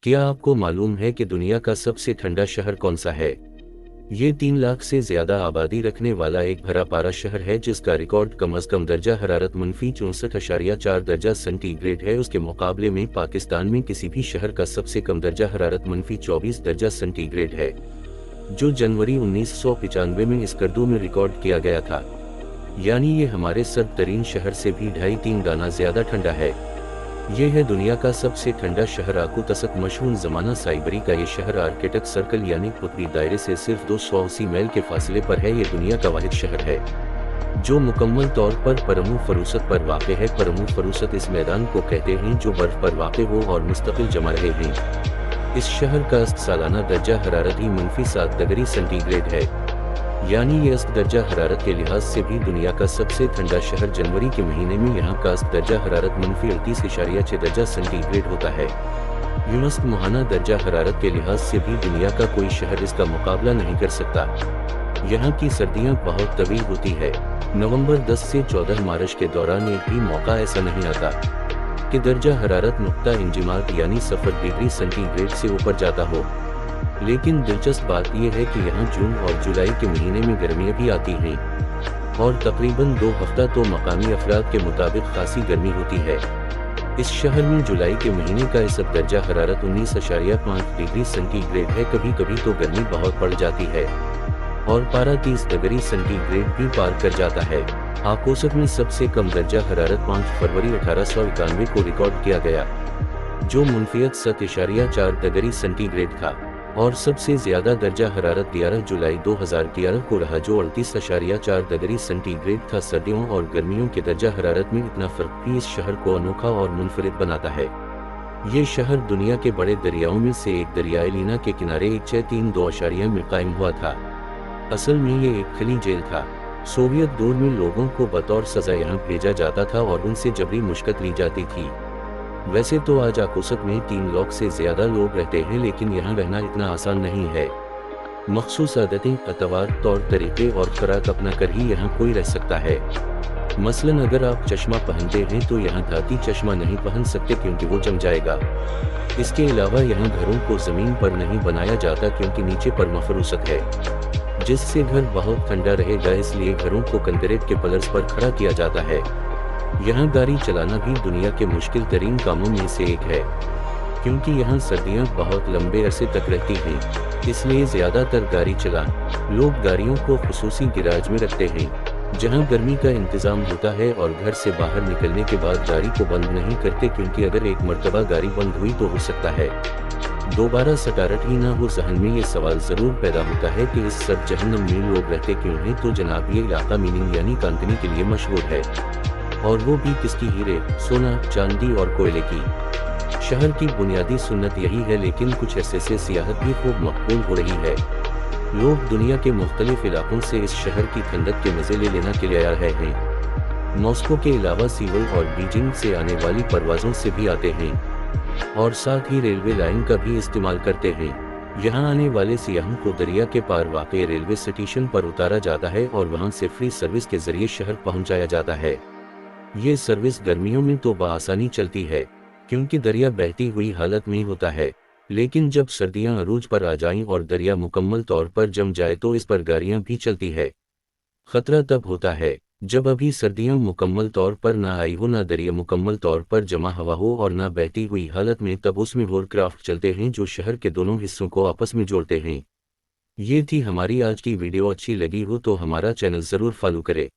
क्या आपको मालूम है कि दुनिया का सबसे ठंडा शहर कौन सा है? ये 3 लाख से ज्यादा आबादी रखने वाला एक भरा पारा शहर है जिसका रिकॉर्ड कम से कम दर्जा हरारत -64.4 दर्जा सेंटीग्रेड है। उसके मुकाबले में पाकिस्तान में किसी भी शहर का सबसे कम दर्जा हरारत -24 दर्जा सेंटीग्रेड है, जो जनवरी 1995 में स्कर्दू में रिकॉर्ड किया गया था। यानी ये हमारे सर्द तरीन शहर से भी 2.5-3 गुना ज्यादा ठंडा है। ये है दुनिया का सबसे ठंडा शहर आकू तसक मशहूर जमाना साइबरी का ये शहर आर्कटिक सर्कल यानी कुतबी दायरे से सिर्फ 280 मील के फासले पर है। ये दुनिया का वाहिद शहर है जो मुकम्मल तौर पर परमू फरूसत पर वाक़ है। परमू फरूसत इस मैदान को कहते हैं जो बर्फ पर वाक़ हो और मुस्तकिल जमा रहे हैं। इस शहर का सालाना दर्जा हरारत ही -7 डिग्री सेंटीग्रेड है, यानी ये दर्जा हरारत के लिहाज से भी दुनिया का सबसे ठंडा शहर। जनवरी के महीने में यहाँ का दर्जा हरारत -38.6 दर्जा सेंटीग्रेड होता है। यूनस्क मुहाना दर्जा हरारत के लिहाज से भी दुनिया का कोई शहर इसका मुकाबला नहीं कर सकता। यहाँ की सर्दियाँ बहुत तवील होती है। नवंबर 10 से 14 मार्च के दौरान एक भी मौका ऐसा नहीं आता कि दर्जा हरारत नुक्ता इंजिमात यानी 0 डिग्री सेंटीग्रेड से ऊपर जाता हो। लेकिन दिलचस्प बात यह है कि यहाँ जून और जुलाई के महीने में गर्मियाँ भी आती हैं और तकरीबन 2 हफ्ता तो मकामी अफराद के मुताबिक खासी गर्मी होती है। इस शहर में जुलाई के महीने का इस दर्जा हरारत 19.5 डिग्री सेंटीग्रेड है। कभी कभी तो गर्मी बहुत बढ़ जाती है और पारा 30 डिग्री सेंटीग्रेड भी पार कर जाता है। आकोसक में सबसे कम दर्जा हरारत 5 फरवरी 1891 को रिकॉर्ड किया गया, जो -7.4 डिग्री सेंटीग्रेड था, और सबसे ज्यादा दर्जा हरारत 11 जुलाई 2011 को रहा, जो 38.4 डिग्री सेंटीग्रेड था। सर्दियों और गर्मियों के दर्जा हरारत में इतना फर्क भी इस शहर को अनोखा और मुनफरिद बनाता है। ये शहर दुनिया के बड़े दरियाओं में से एक दरियाए लीना के किनारे 1632 में कायम हुआ था। असल में ये एक खली जेल था। सोवियत दौर में लोगों को बतौर सजा यहाँ भेजा जाता था और उनसे जबरी मुश्किल ली जाती थी। वैसे तो आज आकोसक में 3 लाख से ज्यादा लोग रहते हैं, लेकिन यहाँ रहना इतना आसान नहीं है। मखसूस आदतें, अतवार, तौर तरीके और खुराक अपना कर ही यहाँ कोई रह सकता है। मसलन अगर आप चश्मा पहनते हैं तो यहाँ धाती चश्मा नहीं पहन सकते क्योंकि वो जम जाएगा। इसके अलावा यहाँ घरों को जमीन पर नहीं बनाया जाता क्योंकि नीचे पर मफरूसत है, जिससे घर बहुत ठंडा रहेगा, इसलिए घरों को कंक्रीट के पिलर्स पर खड़ा किया जाता है। यहाँ गाड़ी चलाना भी दुनिया के मुश्किल तरीन कामों में से एक है, क्योंकि यहाँ सर्दियाँ बहुत लंबे अरसे तक रहती हैं, इसलिए ज्यादातर गाड़ी चला लोग गाड़ियों को खुसूसी गैराज में रखते हैं जहाँ गर्मी का इंतजाम होता है, और घर से बाहर निकलने के बाद गाड़ी को बंद नहीं करते क्योंकि अगर एक मर्तबा गाड़ी बंद हुई तो हो सकता है दोबारा स्टार्ट ही ना हो। जहन में ये सवाल जरूर पैदा होता है कि इस सर्द जहन्नम में लोग रहते क्यों हैं? तो जनाब, ये इलाका मीनिंग यानी कांतनी के लिए मशहूर है, और वो भी किसकी? हीरे, सोना, चांदी और कोयले की। शहर की बुनियादी सुन्नत यही है, लेकिन कुछ ऐसे से सियाहत भी खूब मकबूल हो रही है। लोग दुनिया के मुख्तलिफ इलाकों से इस शहर की ठंडक के मजे ले लेना के लिए आ रहे हैं। मॉस्को के अलावा सीवल और बीजिंग से आने वाली परवाजों से भी आते हैं, और साथ ही रेलवे लाइन का भी इस्तेमाल करते हैं। यहाँ आने वाले सियाहों को दरिया के पार वाक़े रेलवे स्टेशन पर उतारा जाता है और वहाँ से फ्री सर्विस के जरिए शहर पहुँचाया जाता है। ये सर्विस गर्मियों में तो बआसानी चलती है क्योंकि दरिया बहती हुई हालत में होता है, लेकिन जब सर्दियां अरूज पर आ जाएं और दरिया मुकम्मल तौर पर जम जाए तो इस पर गाड़ियां भी चलती है। खतरा तब होता है जब अभी सर्दियां मुकम्मल तौर पर ना आई हो, ना दरिया मुकम्मल तौर पर जमा हवा हो और ना बहती हुई हालत में, तब उसमें होरक्राफ्ट चलते हैं जो शहर के दोनों हिस्सों को आपस में जोड़ते हैं। ये थी हमारी आज की वीडियो। अच्छी लगी हो तो हमारा चैनल ज़रूर फॉलो करें।